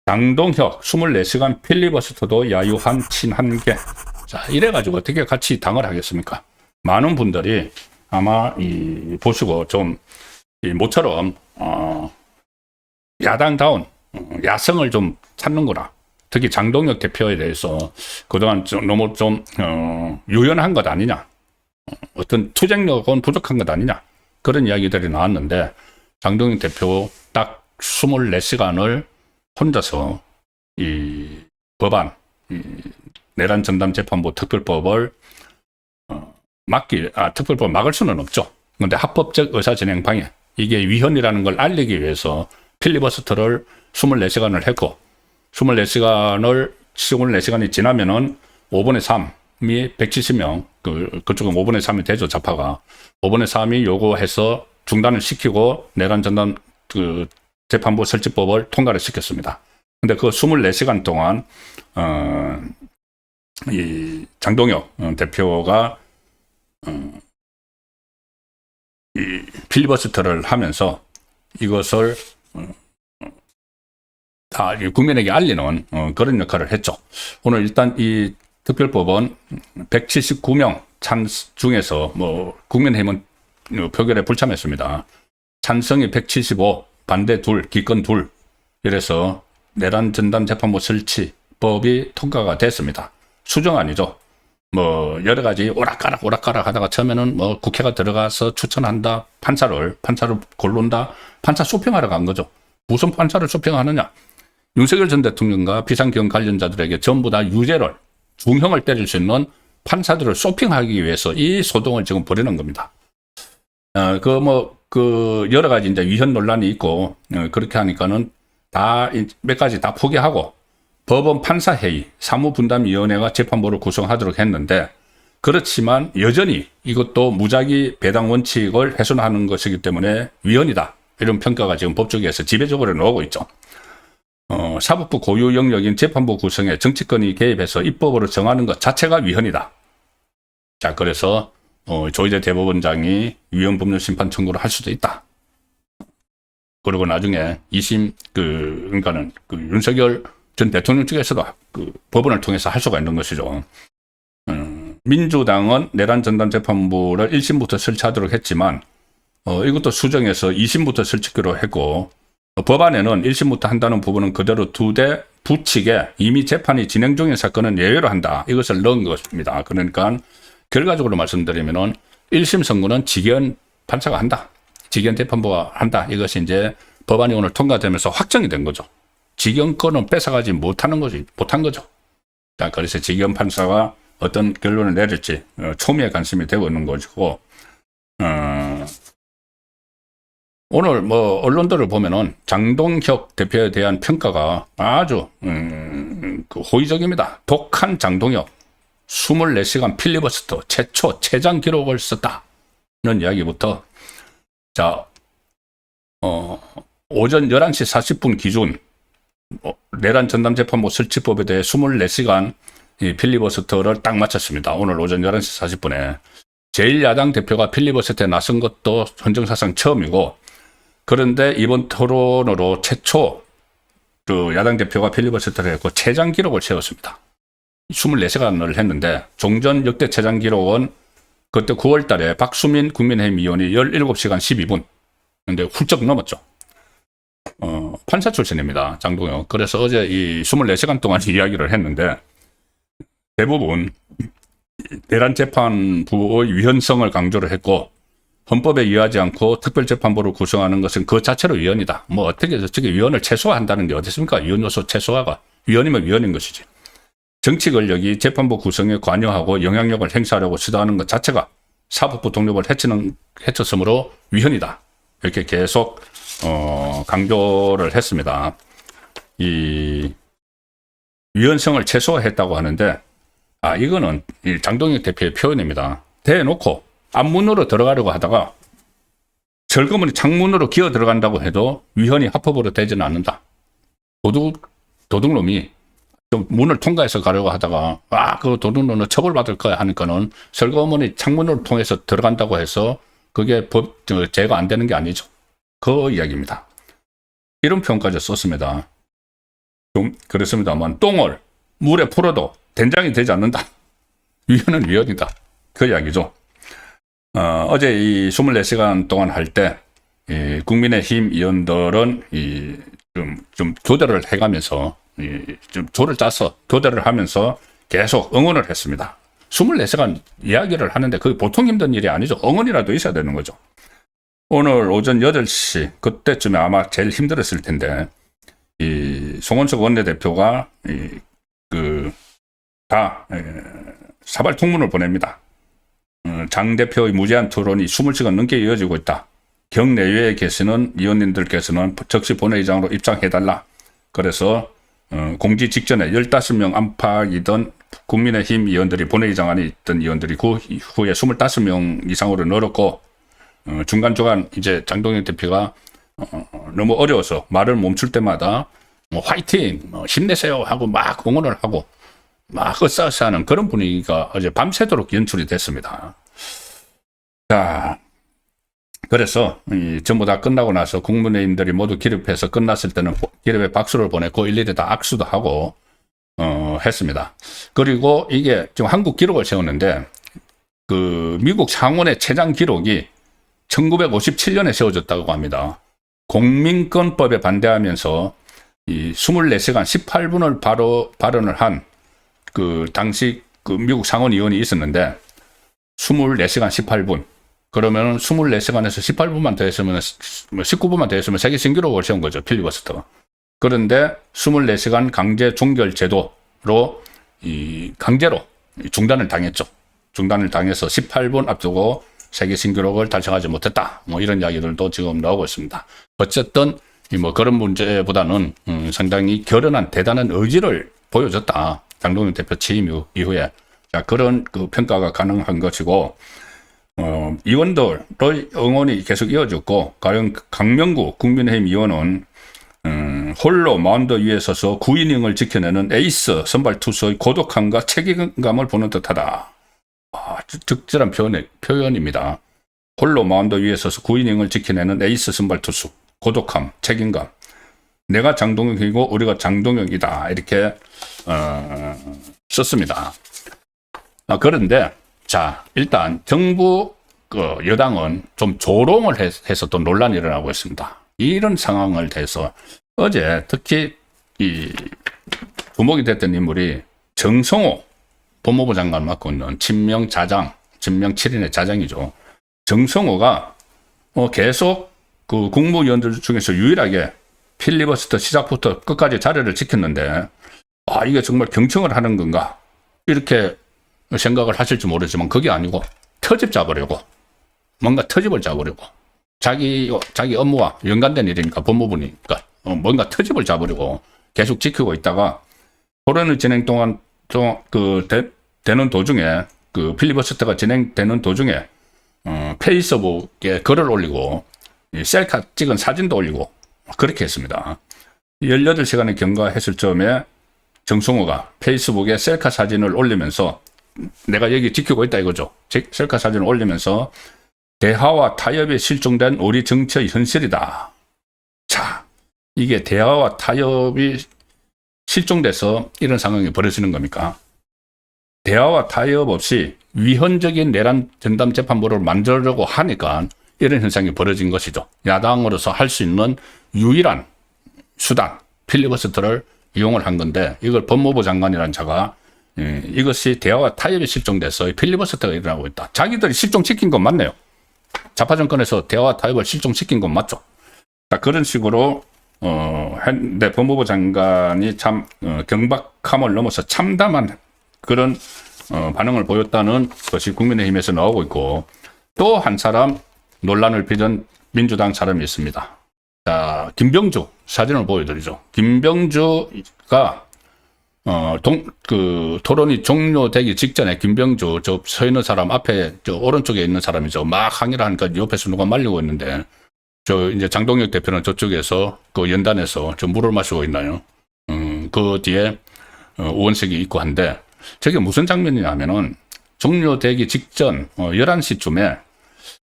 장동혁 24시간 필리버스터도 야유한 친한계. 자, 이래가지고 어떻게 같이 당을 하겠습니까? 많은 분들이 아마 보시고 좀 모처럼 야당다운 야성을 좀 찾는구나. 특히 장동혁 대표에 대해서 그동안 너무 유연한 것 아니냐, 어떤 투쟁력은 부족한 것 아니냐, 그런 이야기들이 나왔는데, 장동혁 대표 딱 24시간을 혼자서 이 법안, 내란 전담 재판부 특별법을 특별법 막을 수는 없죠. 그런데 합법적 의사진행 방해, 이게 위헌이라는 걸 알리기 위해서 필리버스터를 24시간을 했고, 24시간이 지나면은 5분의 3이 170명, 그쪽은 5분의 3이 되죠, 좌파가. 5분의 3이 요구해서 중단을 시키고 내란 전담 재판부 설치법을 통과를 시켰습니다. 근데 그 24시간 동안, 이 장동혁 대표가, 이 필리버스터를 하면서 이것을, 다 국민에게 알리는 그런 역할을 했죠. 오늘 일단 이 특별법은 179명 중에서 국민의힘은 표결에 불참했습니다. 찬성이 175, 반대 2, 기권 2. 이래서 내란 전담 재판부 설치법이 통과가 됐습니다. 수정안이죠. 여러 가지 오락가락 하다가 처음에는 국회가 들어가서 추천한다, 판사를 고른다, 판사 쇼핑하러 간 거죠. 무슨 판사를 쇼핑하느냐? 윤석열 전 대통령과 비상경 관련자들에게 전부 다 유죄를, 중형을 때릴 수 있는 판사들을 쇼핑하기 위해서 이 소동을 지금 벌이는 겁니다. 여러 가지 이제 위헌 논란이 있고, 그렇게 하니까는 몇 가지 다 포기하고, 법원 판사회의, 사무분담위원회가 재판부를 구성하도록 했는데, 그렇지만 여전히 이것도 무작위 배당 원칙을 훼손하는 것이기 때문에 위헌이다, 이런 평가가 지금 법조계에서 지배적으로 나오고 있죠. 사법부 고유 영역인 재판부 구성에 정치권이 개입해서 입법으로 정하는 것 자체가 위헌이다. 자, 그래서 조희대 대법원장이 위헌법률 심판 청구를 할 수도 있다. 그리고 나중에 2심 그러니까는 윤석열 전 대통령 측에서도 법원을 통해서 할 수가 있는 것이죠. 민주당은 내란 전담 재판부를 1심부터 설치하도록 했지만, 이것도 수정해서 2심부터 설치기로 했고, 법안에는 1심부터 한다는 부분은 그대로 두되 부칙에 이미 재판이 진행 중인 사건은 예외로 한다, 이것을 넣은 것입니다. 그러니까 결과적으로 말씀드리면은 1심 선고는 직연 판사가 한다, 직연 재판부가 한다, 이것이 이제 법안이 오늘 통과되면서 확정이 된 거죠. 직연권은 뺏어가지 못한 거죠. 자, 그래서 직연 판사가 어떤 결론을 내릴지 초미의 관심이 되고 있는 것이고, 오늘 언론들을 보면은 장동혁 대표에 대한 평가가 아주 호의적입니다. 독한 장동혁 24시간 필리버스터 최초 최장 기록을 썼다는 이야기부터, 자, 오전 11시 40분 기준 내란 전담 재판부 설치법에 대해 24시간 필리버스터를 딱 마쳤습니다. 오늘 오전 11시 40분에 제1야당 대표가 필리버스터에 나선 것도 헌정사상 처음이고, 그런데 이번 토론으로 최초 야당 대표가 필리버스터를 했고 최장 기록을 세웠습니다. 24시간을 했는데, 종전 역대 최장 기록은 그때 9월 달에 박수민 국민의힘 의원이 17시간 12분. 근데 훌쩍 넘었죠. 판사 출신입니다, 장동혁. 그래서 어제 이 24시간 동안 이야기를 했는데, 대부분 내란 재판부의 위헌성을 강조를 했고, 헌법에 의하지 않고 특별재판부를 구성하는 것은 그 자체로 위헌이다. 어떻게 저쪽에 위헌을 최소화한다는 게 어디 있습니까? 위헌 요소 최소화가. 위헌이면 위헌인 것이지. 정치 권력이 재판부 구성에 관여하고 영향력을 행사하려고 시도하는 것 자체가 사법부 독립을 해쳤으므로 위헌이다. 이렇게 계속 강조를 했습니다. 이 위헌성을 최소화했다고 하는데, 이거는 장동혁 대표의 표현입니다. 대놓고 앞문으로 들어가려고 하다가 철거문이 창문으로 기어 들어간다고 해도 위헌이 합법으로 되지는 않는다. 도둑놈이 좀 문을 통과해서 가려고 하다가 그 도둑놈은 처벌받을 거야 하니까는 설거머니 창문을 통해서 들어간다고 해서 그게 제가 안 되는 게 아니죠. 그 이야기입니다. 이런 표현까지 썼습니다. 좀 그렇습니다만 똥을 물에 풀어도 된장이 되지 않는다. 위헌은 위헌이다. 그 이야기죠. 어제 이 24시간 동안 할 때 국민의힘 의원들은 좀 교대를 해가면서 좀 조를 짜서 교대를 하면서 계속 응원을 했습니다. 24시간 이야기를 하는데 그게 보통 힘든 일이 아니죠. 응원이라도 있어야 되는 거죠. 오늘 오전 8시 그때쯤에 아마 제일 힘들었을 텐데 이 송원석 원내대표가 사발 통문을 보냅니다. 장 대표의 무제한 토론이 20시간 넘게 이어지고 있다. 경내외에 계시는 의원님들께서는 적시 본회의장으로 입장해달라. 그래서 공지 직전에 15명 안팎이던 국민의힘 의원들이 본회의장 안에 있던 의원들이 그 후에 25명 이상으로 늘었고 중간중간 이제 장동영 대표가 너무 어려워서 말을 멈출 때마다 화이팅! 힘내세요! 하고 막 응원을 하고 막 으쌰으쌰하는 그런 분위기가 어제 밤새도록 연출이 됐습니다. 자, 그래서 전부 다 끝나고 나서 국민의힘들이 모두 기립해서 끝났을 때는 기립에 박수를 보냈고 일일이 다 악수도 하고 했습니다. 그리고 이게 지금 한국 기록을 세웠는데 그 미국 상원의 최장 기록이 1957년에 세워졌다고 합니다. 공민권법에 반대하면서 이 24시간 18분을 발언을 한 그 당시 그 미국 상원 의원이 있었는데 24시간 18분. 그러면 24시간에서 18분만 더 했으면 19분만 더 했으면 세계 신기록을 세운 거죠. 필리버스터. 그런데 24시간 강제 종결 제도로 강제로 중단을 당했죠. 중단을 당해서 18분 앞두고 세계 신기록을 달성하지 못했다. 이런 이야기들도 지금 나오고 있습니다. 어쨌든 그런 문제보다는 상당히 결연한 대단한 의지를 보여줬다. 장동영 대표 취임 이후에. 자, 그런 그 평가가 가능한 것이고, 의원들의 응원이 계속 이어졌고, 가령 강명구 국민의힘 의원은, 홀로 마운드 위에 서서 9이닝을 지켜내는 에이스 선발 투수의 고독함과 책임감을 보는 듯하다. 적절한 표현입니다. 홀로 마운드 위에 서서 9이닝을 지켜내는 에이스 선발 투수, 고독함, 책임감. 내가 장동영이고 우리가 장동영이다. 이렇게 썼습니다. 그런데 자, 일단 정부 여당은 좀 조롱을 해서 또 논란이 일어나고 있습니다. 이런 상황을 대해서 어제 특히 이 주목이 됐던 인물이 정성호 법무부 장관 맡고 있는 친명 7인의 자장이죠. 정성호가 계속 그 국무위원들 중에서 유일하게 필리버스터 시작부터 끝까지 자리를 지켰는데 이게 정말 경청을 하는 건가 이렇게 생각을 하실지 모르지만 그게 아니고 터집 잡으려고 뭔가 터집을 잡으려고 자기 업무와 연관된 일이니까 법무부니까 뭔가 터집을 잡으려고 계속 지키고 있다가 토론을 진행 동안 되는 도중에 그 필리버스터가 진행되는 도중에 페이스북에 글을 올리고 셀카 찍은 사진도 올리고 그렇게 했습니다. 18시간을 경과했을 즈음에 정성호가 페이스북에 셀카 사진을 올리면서 내가 여기 지키고 있다 이거죠. 셀카 사진을 올리면서 대화와 타협이 실종된 우리 정치의 현실이다. 자, 이게 대화와 타협이 실종돼서 이런 상황이 벌어지는 겁니까? 대화와 타협 없이 위헌적인 내란 전담 재판부를 만들려고 하니까 이런 현상이 벌어진 것이죠. 야당으로서 할 수 있는 유일한 수단, 필리버스터를 이용을 한 건데 이걸 법무부 장관이라는 자가 이것이 대화와 타협이 실종돼서 필리버스터가 일어나고 있다. 자기들이 실종시킨 건 맞네요. 좌파 정권에서 대화와 타협을 실종시킨 건 맞죠. 자, 그런 식으로 했는데 법무부 장관이 참 경박함을 넘어서 참담한 그런 반응을 보였다는 것이 국민의힘에서 나오고 있고 또 한 사람 논란을 빚은 민주당 사람이 있습니다. 자, 김병주 사진을 보여드리죠. 김병주가 토론이 종료되기 직전에 김병주 서 있는 사람 앞에 오른쪽에 있는 사람이죠. 막 항의를 하니까 옆에서 누가 말리고 있는데 이제 장동혁 대표는 저쪽에서 그 연단에서 물을 마시고 있나요? 그 뒤에 의원석이 있고 한데 저게 무슨 장면이냐면은 종료되기 직전 11시쯤에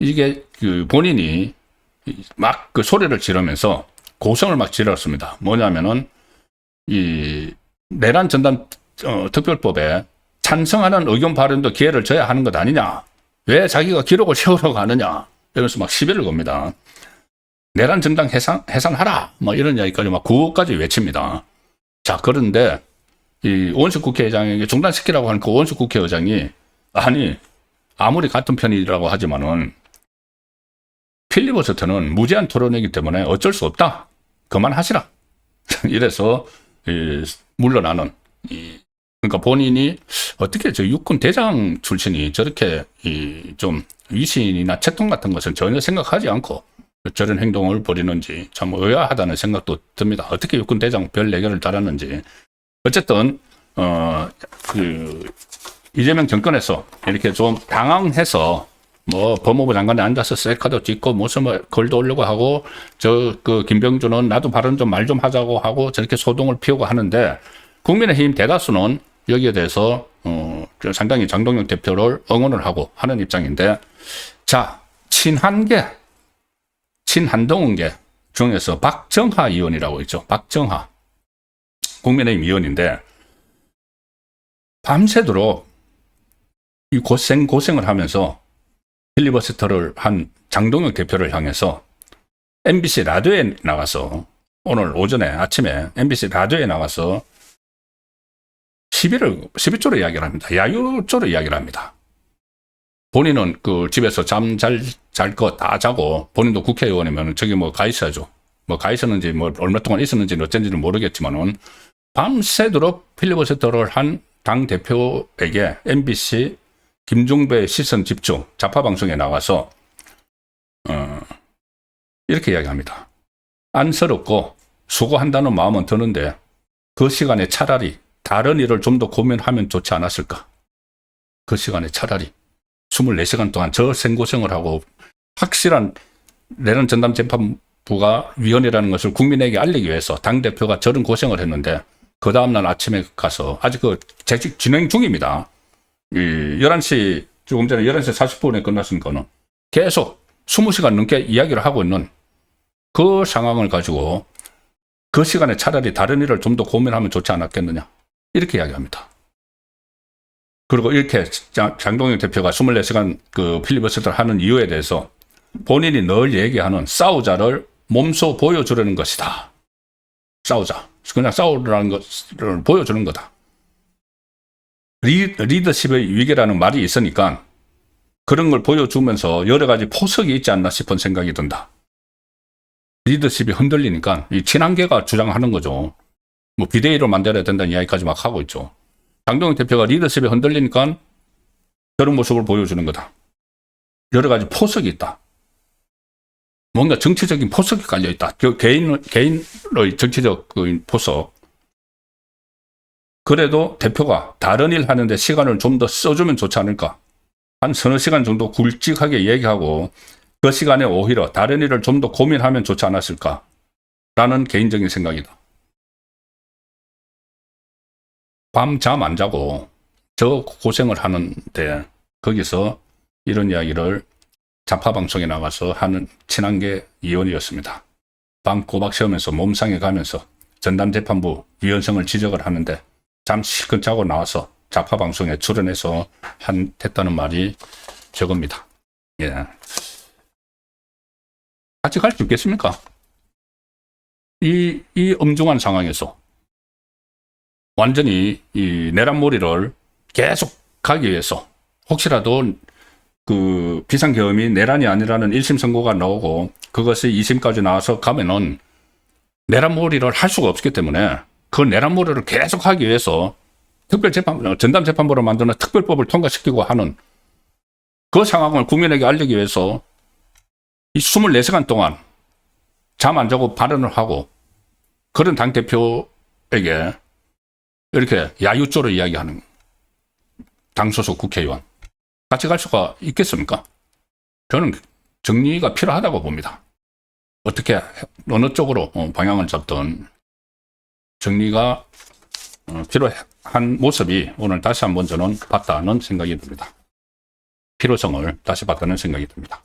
이게 그 본인이 막 그 소리를 지르면서 고성을 막 지렀습니다. 뭐냐면은 이 내란 전담 특별법에 찬성하는 의견 발언도 기회를 줘야 하는 것 아니냐. 왜 자기가 기록을 세우려고 하느냐. 이러면서 막 시비를 겁니다. 내란 정당 해산하라. 뭐 이런 이야기까지 막 구호까지 외칩니다. 자, 그런데 이 오원석 국회의장에게 중단시키라고 하는 그 오원석 국회의장이 아니 아무리 같은 편이라고 하지만은 필리버스터는 무제한 토론이기 때문에 어쩔 수 없다. 그만하시라. 이래서 물러나는 그러니까 본인이 어떻게 저 육군 대장 출신이 저렇게 좀 위신이나 채통 같은 것을 전혀 생각하지 않고 저런 행동을 벌이는지 참 의아하다는 생각도 듭니다. 어떻게 육군 대장 별 4개를 달았는지. 어쨌든 이재명 정권에서 이렇게 좀 당황해서 뭐 법무부 장관에 앉아서 셀카도 찍고 무슨 뭐 글도 올리고 하고 그 김병준은 나도 발언 좀 말 좀 하자고 하고 저렇게 소동을 피우고 하는데 국민의힘 대다수는 여기에 대해서 상당히 장동영 대표를 응원을 하고 하는 입장인데 자 친한계 친한동훈계 중에서 박정하 의원이라고 있죠. 박정하 국민의힘 의원인데 밤새도록 이 고생을 하면서 필리버스터를 한 장동영 대표를 향해서 MBC 라디오에 나가서 오늘 오전에 아침에 MBC 라디오에 나가서 시비조로 이야기를 합니다. 야유조로 이야기를 합니다. 본인은 그 집에서 잠 잘 거 다 자고 본인도 국회의원이면 저기 뭐 가 있어야죠. 뭐 가 있었는지 뭐 얼마 동안 있었는지는 어쩐지는 모르겠지만은 밤새도록 필리버스터를 한 당 대표에게 MBC 김종배의 시선 집중 좌파 방송에 나가서 이렇게 이야기합니다. 안쓰럽고 수고한다는 마음은 드는데 그 시간에 차라리 다른 일을 좀 더 고민하면 좋지 않았을까. 그 시간에 차라리 24시간 동안 저 생고생을 하고 확실한 내란 전담 재판부가 위헌이라는 것을 국민에게 알리기 위해서 당대표가 저런 고생을 했는데 그 다음날 아침에 가서 아직 그 재직 진행 중입니다. 11시, 조금 전에 11시 40분에 끝났으니까는 계속 20시간 넘게 이야기를 하고 있는 그 상황을 가지고 그 시간에 차라리 다른 일을 좀 더 고민하면 좋지 않았겠느냐. 이렇게 이야기합니다. 그리고 이렇게 장동영 대표가 24시간 그 필리버스터를 하는 이유에 대해서 본인이 늘 얘기하는 싸우자를 몸소 보여주려는 것이다. 싸우자. 그냥 싸우라는 것을 보여주는 거다. 리더십의 위기라는 말이 있으니까 그런 걸 보여주면서 여러 가지 포석이 있지 않나 싶은 생각이 든다. 리더십이 흔들리니까 이 친한계가 주장하는 거죠. 뭐 비대위로 만들어야 된다는 이야기까지 막 하고 있죠. 장동영 대표가 리더십이 흔들리니까 저런 모습을 보여주는 거다. 여러 가지 포석이 있다. 뭔가 정치적인 포석이 깔려있다. 개인의 정치적 포석. 그래도 대표가 다른 일 하는데 시간을 좀 더 써주면 좋지 않을까. 한 서너 시간 정도 굵직하게 얘기하고 그 시간에 오히려 다른 일을 좀 더 고민하면 좋지 않았을까. 라는 개인적인 생각이다. 밤 잠 안 자고 저 고생을 하는데 거기서 이런 이야기를 좌파 방송에 나가서 하는 친한계 의원이었습니다. 밤 꼬박 새우면서 몸상에 가면서 전담재판부 위헌성을 지적을 하는데 잠시 실컷 자고 나와서 좌파 방송에 출연해서 했다는 말이 저겁니다. 예. 같이 갈 수 있겠습니까? 이 엄중한 상황에서 완전히 이 내란몰이를 계속 가기 위해서 혹시라도 그 비상계엄이 내란이 아니라는 1심 선고가 나오고 그것이 2심까지 나와서 가면은 내란몰이를 할 수가 없기 때문에 그 내란몰이를 계속 하기 위해서 전담재판부로 만드는 특별법을 통과시키고 하는 그 상황을 국민에게 알리기 위해서 이 24시간 동안 잠 안 자고 발언을 하고 그런 당대표에게 이렇게 야유조로 이야기하는 당 소속 국회의원 같이 갈 수가 있겠습니까? 저는 정리가 필요하다고 봅니다. 어떻게 어느 쪽으로 방향을 잡든 정리가 필요한 모습이 오늘 다시 한번 저는 봤다는 생각이 듭니다. 필요성을 다시 봤다는 생각이 듭니다.